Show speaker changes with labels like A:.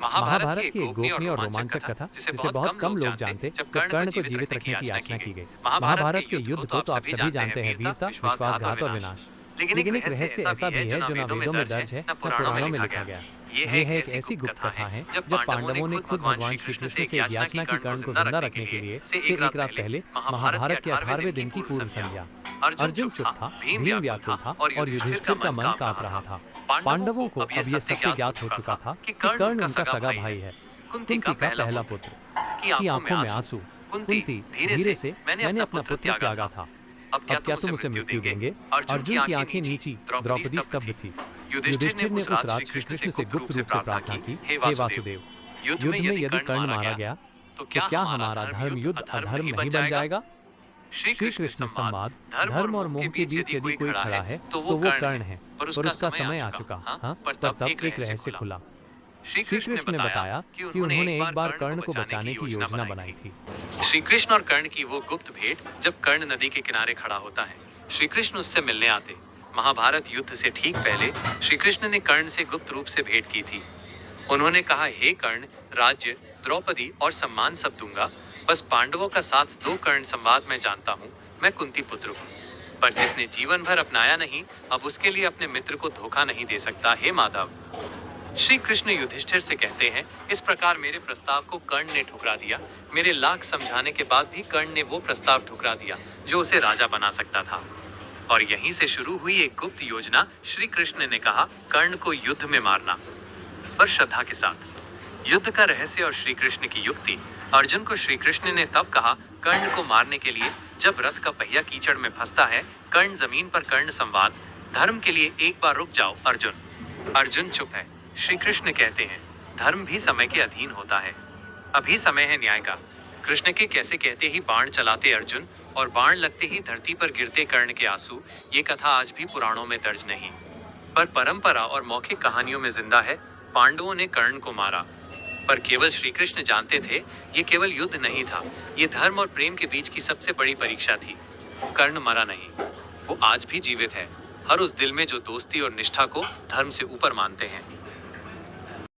A: महाभारत की एक गोपनीय और रोमांचक कथा जिसे बहुत कम लोग जानते, जब कर्ण को जीवित रखने की याचना की गई। महाभारत के युद्ध को तो आप सभी जानते हैं, वीरता, विश्वासघात और विनाश। लेकिन एक रहस्य ऐसा भी है जो न वेदों में दर्ज है, न पुराणों में लिखा गया। ये है एक ऐसी गुप्त कथा है जब पांडवों ने खुद भगवान श्री कृष्ण से याचना की कर्ण को जिंदा रखने के लिए से एक रात पहले महाभारत के 18वें दिन की पूर्व संध्या। अर्जुन चुप था, भीम व्याकुल था और युधिष्ठिर का मन कांप रहा था। पांडवों को अब ये सत्य ज्ञात हो चुका था कि कर्ण उनका सगा भाई है, कुंती का पहला पुत्र। की आंखों में आंसू, कुंती धीरे से, मैंने अपना पुत्र त्यागा था, अब क्या तुम उसे मृत्यु देंगे? अर्जुन की आंखें नीची, द्रौपदी स्तब्ध थी। युधिष्ठिर ने उस रात श्री कृष्ण से गुप्त रूप से प्रार्थना की, हे वासुदेव, युद्ध में यदि कर्ण मारा गया तो क्या हमारा धर्म युद्ध अधर्म नहीं बन जाएगा? श्री कृष्ण संवाद, धर्म और मोह के बीच यदि कोई खड़ा है तो वो कर्ण है, पर उसका समय आ चुका। हाँ, पर तब एक रहस्य खुला। श्री कृष्ण ने बताया कि उन्होंने एक बार कर्ण को बचाने की योजना बनाई थी। श्री कृष्ण और कर्ण की वो गुप्त भेंट जब कर्ण नदी के किनारे खड़ा होता है, श्री कृष्ण उससे मिलने आते। महाभारत युद्ध से ठीक पहले श्री कृष्ण ने कर्ण से गुप्त रूप से भेंट की थी। उन्होंने कहा, हे कर्ण, राज्य, द्रौपदी और सम्मान सब दूंगा, बस पांडवों का साथ दो। कर्ण संवाद मैं जानता हूँ, मैं कुंती पुत्र हूँ, पर जिसने जीवन भर अपनाया नहीं, अब उसके लिए अपने मित्र को धोखा नहीं दे सकता। हे माधव। श्री कृष्ण युधिष्ठिर से कहते हैं, इस प्रकार मेरे प्रस्ताव को कर्ण ने ठुकरा दिया। मेरे लाख समझाने के बाद भी कर्ण ने वो प्रस्ताव ठुकरा दिया जो उसे राजा बना सकता था। और यहीं से शुरू हुई एक गुप्त योजना। श्री कृष्ण ने कहा, कर्ण को युद्ध में मारना, पर श्रद्धा के साथ। युद्ध का रहस्य और श्री कृष्ण की युक्ति। अर्जुन को श्री कृष्ण ने तब कहा, कर्ण को मारने के लिए, जब रथ का पहिया कीचड़ में फंसता है। कर्ण जमीन पर। कर्ण संवाद, धर्म के लिए एक बार रुक जाओ अर्जुन। अर्जुन चुप है। श्री कृष्ण कहते हैं, धर्म भी समय के अधीन होता है, अभी समय है न्याय का। कृष्ण के कैसे कहते ही बाण चलाते अर्जुन, और बाण लगते ही धरती पर गिरते कर्ण के आंसू। ये कथा आज भी पुराणों में दर्ज नहीं, पर परंपरा और मौखिक कहानियों में जिंदा है। पांडवों ने कर्ण को मारा, पर केवल श्री कृष्ण जानते थे ये केवल युद्ध नहीं था, ये धर्म और प्रेम के बीच की सबसे बड़ी परीक्षा थी। कर्ण मरा नहीं, वो आज भी जीवित है, हर उस दिल में जो दोस्ती और निष्ठा को धर्म से ऊपर मानते हैं।